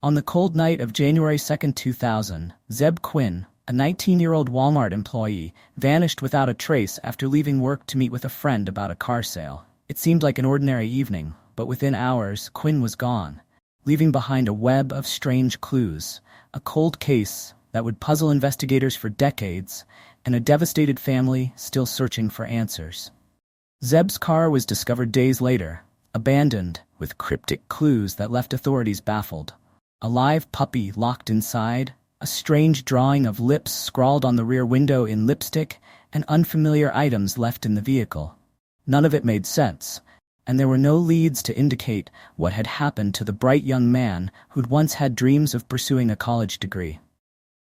On the cold night of January 2, 2000, Zebb Quinn, a 19-year-old Walmart employee, vanished without a trace after leaving work to meet with a friend about a car sale. It seemed like an ordinary evening, but within hours, Quinn was gone, leaving behind a web of strange clues, a cold case that would puzzle investigators for decades, and a devastated family still searching for answers. Zebb's car was discovered days later, abandoned, with cryptic clues that left authorities baffled. A live puppy locked inside, a strange drawing of lips scrawled on the rear window in lipstick, and unfamiliar items left in the vehicle. None of it made sense, and there were no leads to indicate what had happened to the bright young man who'd once had dreams of pursuing a college degree.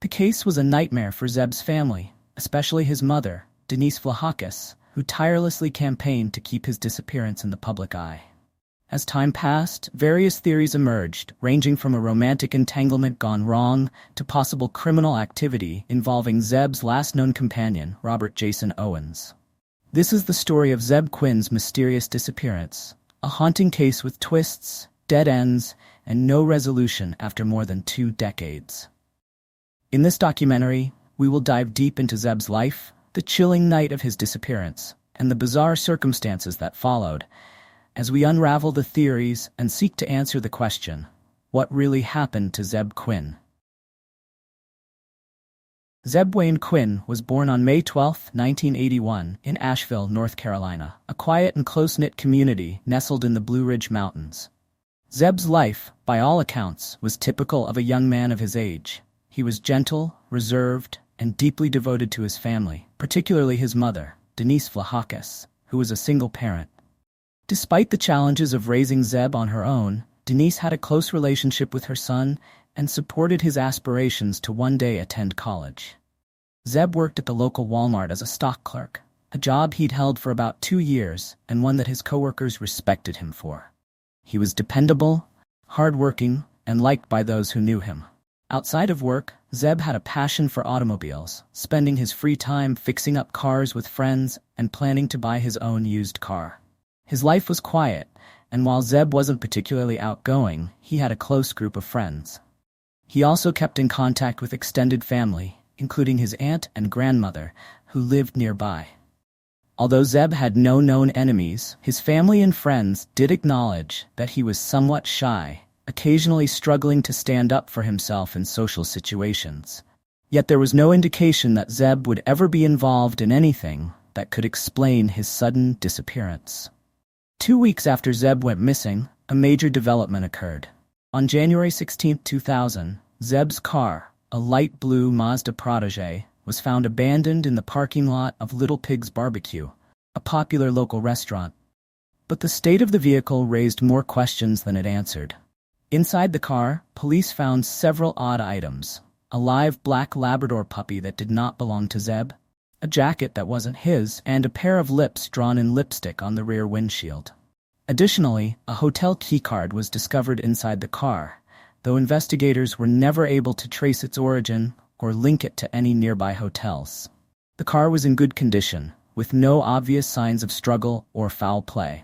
The case was a nightmare for Zebb's family, especially his mother, Denise Vlahakis, who tirelessly campaigned to keep his disappearance in the public eye. As time passed, various theories emerged, ranging from a romantic entanglement gone wrong to possible criminal activity involving Zebb's last known companion, Robert Jason Owens. This is the story of Zebb Quinn's mysterious disappearance, a haunting case with twists, dead ends, and no resolution after more than 2 decades. In this documentary, we will dive deep into Zebb's life, the chilling night of his disappearance, and the bizarre circumstances that followed, as we unravel the theories and seek to answer the question, what really happened to Zebb Quinn? Zebb Wayne Quinn was born on May 12, 1981, in Asheville, North Carolina, a quiet and close-knit community nestled in the Blue Ridge Mountains. Zebb's life, by all accounts, was typical of a young man of his age. He was gentle, reserved, and deeply devoted to his family, particularly his mother, Denise Vlahakis, who was a single parent. Despite the challenges of raising Zebb on her own, Denise had a close relationship with her son and supported his aspirations to one day attend college. Zebb worked at the local Walmart as a stock clerk, a job he'd held for about 2 years and one that his coworkers respected him for. He was dependable, hardworking, and liked by those who knew him. Outside of work, Zebb had a passion for automobiles, spending his free time fixing up cars with friends and planning to buy his own used car. His life was quiet, and while Zebb wasn't particularly outgoing, he had a close group of friends. He also kept in contact with extended family, including his aunt and grandmother, who lived nearby. Although Zebb had no known enemies, his family and friends did acknowledge that he was somewhat shy, occasionally struggling to stand up for himself in social situations. Yet there was no indication that Zebb would ever be involved in anything that could explain his sudden disappearance. 2 weeks after Zebb went missing, a major development occurred. On January 16, 2000, Zebb's car, a light blue Mazda Protege, was found abandoned in the parking lot of Little Pig's Barbecue, a popular local restaurant. But the state of the vehicle raised more questions than it answered. Inside the car, police found several odd items: a live black Labrador puppy that did not belong to Zebb, a jacket that wasn't his, and a pair of lips drawn in lipstick on the rear windshield. Additionally, a hotel keycard was discovered inside the car, though investigators were never able to trace its origin or link it to any nearby hotels. The car was in good condition, with no obvious signs of struggle or foul play.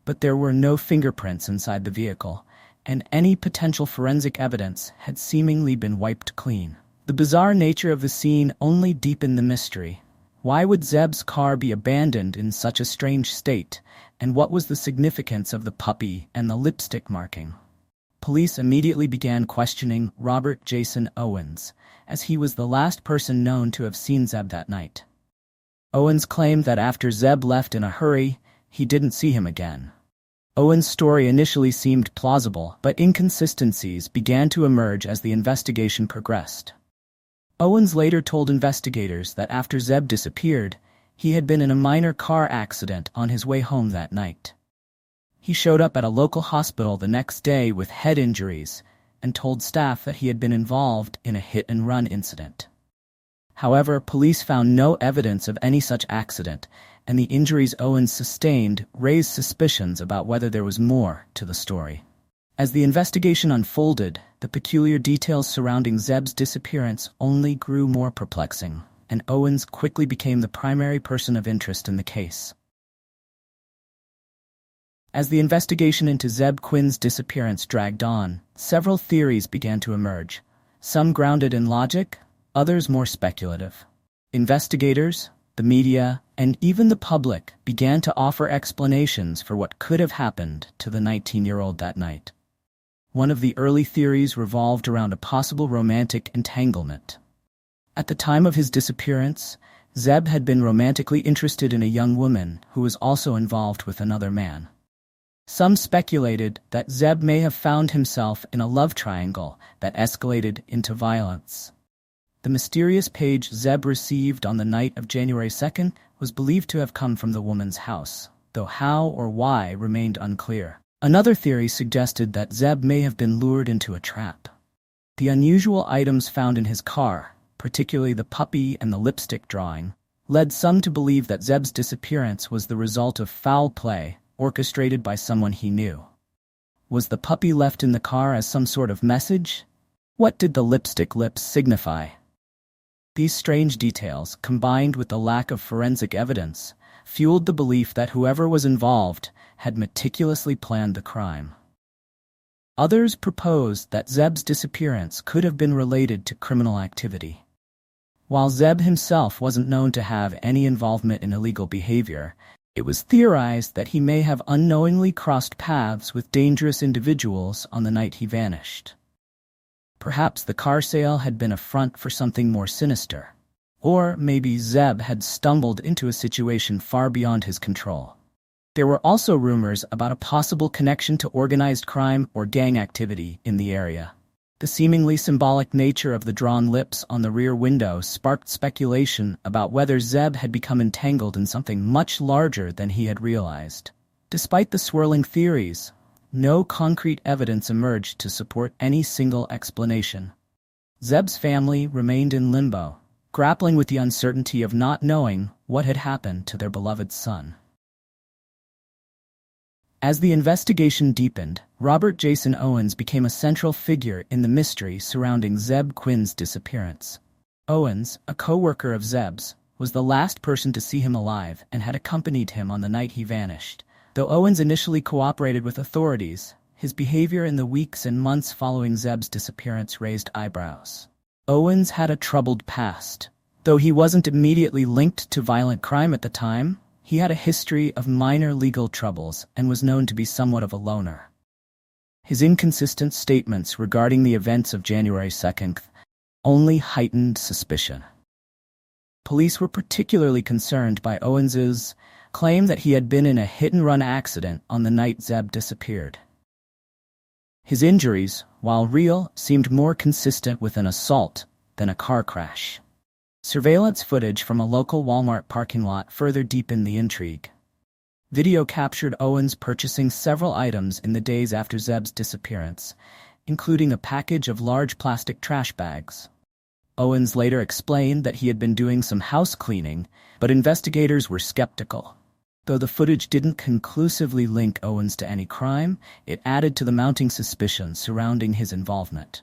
But there were no fingerprints inside the vehicle, and any potential forensic evidence had seemingly been wiped clean. The bizarre nature of the scene only deepened the mystery. Why would Zebb's car be abandoned in such a strange state, and what was the significance of the puppy and the lipstick marking? Police immediately began questioning Robert Jason Owens, as he was the last person known to have seen Zebb that night. Owens claimed that after Zebb left in a hurry, he didn't see him again. Owens' story initially seemed plausible, but inconsistencies began to emerge as the investigation progressed. Owens later told investigators that after Zebb disappeared, he had been in a minor car accident on his way home that night. He showed up at a local hospital the next day with head injuries and told staff that he had been involved in a hit-and-run incident. However, police found no evidence of any such accident, and the injuries Owens sustained raised suspicions about whether there was more to the story. As the investigation unfolded, the peculiar details surrounding Zebb's disappearance only grew more perplexing, and Owens quickly became the primary person of interest in the case. As the investigation into Zebb Quinn's disappearance dragged on, several theories began to emerge, some grounded in logic, others more speculative. Investigators, the media, and even the public began to offer explanations for what could have happened to the 19-year-old that night. One of the early theories revolved around a possible romantic entanglement. At the time of his disappearance, Zebb had been romantically interested in a young woman who was also involved with another man. Some speculated that Zebb may have found himself in a love triangle that escalated into violence. The mysterious page Zebb received on the night of January 2nd was believed to have come from the woman's house, though how or why remained unclear. Another theory suggested that Zebb may have been lured into a trap. The unusual items found in his car, particularly the puppy and the lipstick drawing, led some to believe that Zebb's disappearance was the result of foul play orchestrated by someone he knew. Was the puppy left in the car as some sort of message? What did the lipstick lips signify? These strange details, combined with the lack of forensic evidence, fueled the belief that whoever was involved had meticulously planned the crime. Others proposed that Zebb's disappearance could have been related to criminal activity. While Zebb himself wasn't known to have any involvement in illegal behavior, it was theorized that he may have unknowingly crossed paths with dangerous individuals on the night he vanished. Perhaps the car sale had been a front for something more sinister. Or maybe Zebb had stumbled into a situation far beyond his control. There were also rumors about a possible connection to organized crime or gang activity in the area. The seemingly symbolic nature of the drawn lips on the rear window sparked speculation about whether Zebb had become entangled in something much larger than he had realized. Despite the swirling theories, no concrete evidence emerged to support any single explanation. Zebb's family remained in limbo, grappling with the uncertainty of not knowing what had happened to their beloved son. As the investigation deepened, Robert Jason Owens became a central figure in the mystery surrounding Zebb Quinn's disappearance. Owens, a coworker of Zebb's, was the last person to see him alive and had accompanied him on the night he vanished. Though Owens initially cooperated with authorities, his behavior in the weeks and months following Zebb's disappearance raised eyebrows. Owens had a troubled past. Though he wasn't immediately linked to violent crime at the time, he had a history of minor legal troubles and was known to be somewhat of a loner. His inconsistent statements regarding the events of January 2nd only heightened suspicion. Police were particularly concerned by Owens's claim that he had been in a hit-and-run accident on the night Zebb disappeared. His injuries, while real, seemed more consistent with an assault than a car crash. Surveillance footage from a local Walmart parking lot further deepened the intrigue. Video captured Owens purchasing several items in the days after Zebb's disappearance, including a package of large plastic trash bags. Owens later explained that he had been doing some house cleaning, but investigators were skeptical. Though the footage didn't conclusively link Owens to any crime, it added to the mounting suspicion surrounding his involvement.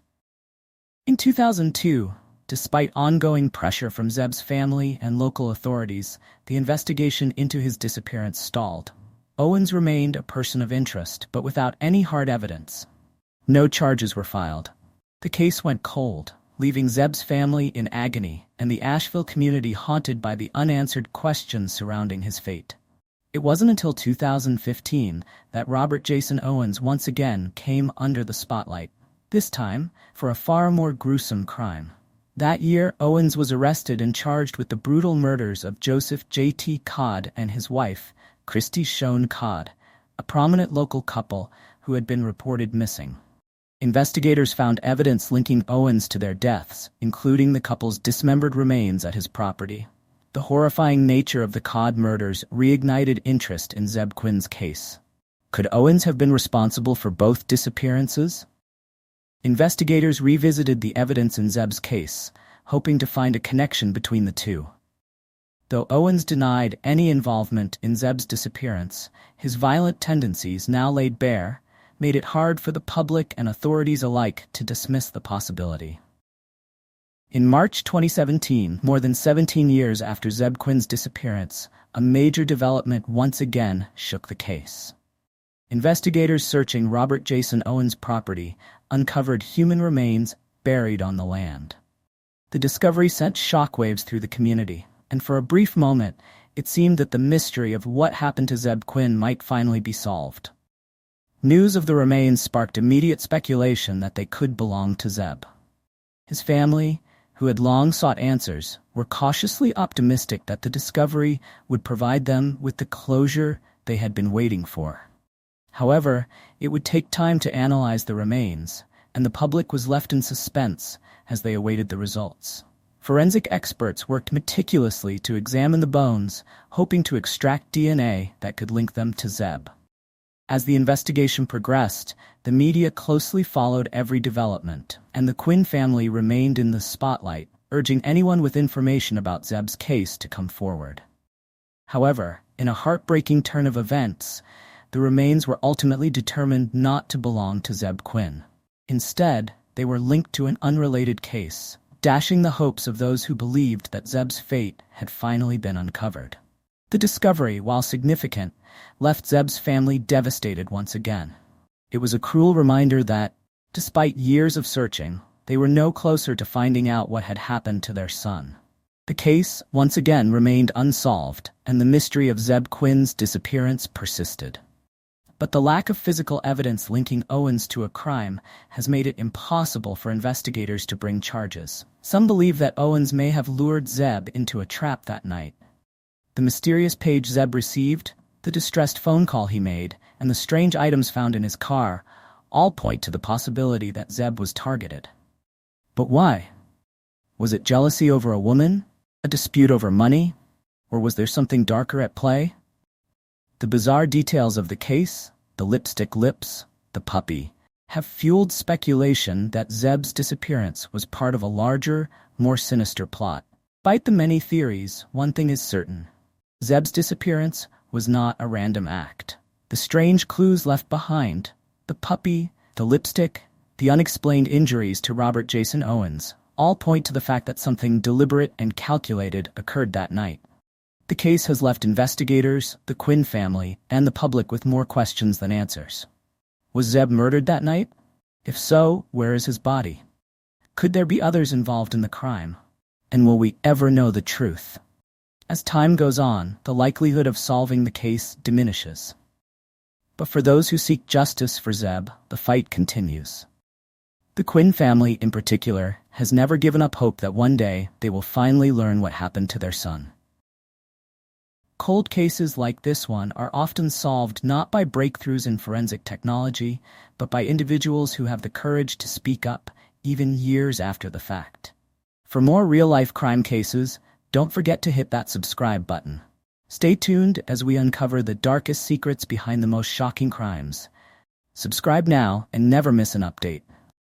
In 2002, despite ongoing pressure from Zebb's family and local authorities, the investigation into his disappearance stalled. Owens remained a person of interest, but without any hard evidence. No charges were filed. The case went cold, leaving Zebb's family in agony and the Asheville community haunted by the unanswered questions surrounding his fate. It wasn't until 2015 that Robert Jason Owens once again came under the spotlight, this time for a far more gruesome crime. That year, Owens was arrested and charged with the brutal murders of Joseph J.T. Codd and his wife, Christy Schoen Codd, a prominent local couple who had been reported missing. Investigators found evidence linking Owens to their deaths, including the couple's dismembered remains at his property. The horrifying nature of the Codd murders reignited interest in Zebb Quinn's case. Could Owens have been responsible for both disappearances? Investigators revisited the evidence in Zebb's case, hoping to find a connection between the two. Though Owens denied any involvement in Zebb's disappearance, his violent tendencies, now laid bare, made it hard for the public and authorities alike to dismiss the possibility. In March 2017, more than 17 years after Zebb Quinn's disappearance, a major development once again shook the case. Investigators searching Robert Jason Owens' property uncovered human remains buried on the land. The discovery sent shockwaves through the community, and for a brief moment, it seemed that the mystery of what happened to Zebb Quinn might finally be solved. News of the remains sparked immediate speculation that they could belong to Zebb. His family, who had long sought answers, were cautiously optimistic that the discovery would provide them with the closure they had been waiting for. However, it would take time to analyze the remains, and the public was left in suspense as they awaited the results. Forensic experts worked meticulously to examine the bones, hoping to extract DNA that could link them to Zebb. As the investigation progressed, the media closely followed every development, and the Quinn family remained in the spotlight, urging anyone with information about Zebb's case to come forward. However, in a heartbreaking turn of events, the remains were ultimately determined not to belong to Zebb Quinn. Instead, they were linked to an unrelated case, dashing the hopes of those who believed that Zebb's fate had finally been uncovered. The discovery, while significant, left Zebb's family devastated once again. It was a cruel reminder that, despite years of searching, they were no closer to finding out what had happened to their son. The case, once again, remained unsolved, and the mystery of Zebb Quinn's disappearance persisted. But the lack of physical evidence linking Owens to a crime has made it impossible for investigators to bring charges. Some believe that Owens may have lured Zebb into a trap that night. The mysterious page Zebb received, the distressed phone call he made, and the strange items found in his car all point to the possibility that Zebb was targeted. But why? Was it jealousy over a woman? A dispute over money? Or was there something darker at play? The bizarre details of the case, the lipstick lips, the puppy, have fueled speculation that Zebb's disappearance was part of a larger, more sinister plot. Despite the many theories, one thing is certain. Zebb's disappearance was not a random act. The strange clues left behind, the puppy, the lipstick, the unexplained injuries to Robert Jason Owens, all point to the fact that something deliberate and calculated occurred that night. The case has left investigators, the Quinn family, and the public with more questions than answers. Was Zebb murdered that night? If so, where is his body? Could there be others involved in the crime? And will we ever know the truth? As time goes on, the likelihood of solving the case diminishes. But for those who seek justice for Zebb, the fight continues. The Quinn family, in particular, has never given up hope that one day they will finally learn what happened to their son. Cold cases like this one are often solved not by breakthroughs in forensic technology, but by individuals who have the courage to speak up, even years after the fact. For more real-life crime cases, don't forget to hit that subscribe button. Stay tuned as we uncover the darkest secrets behind the most shocking crimes. Subscribe now and never miss an update.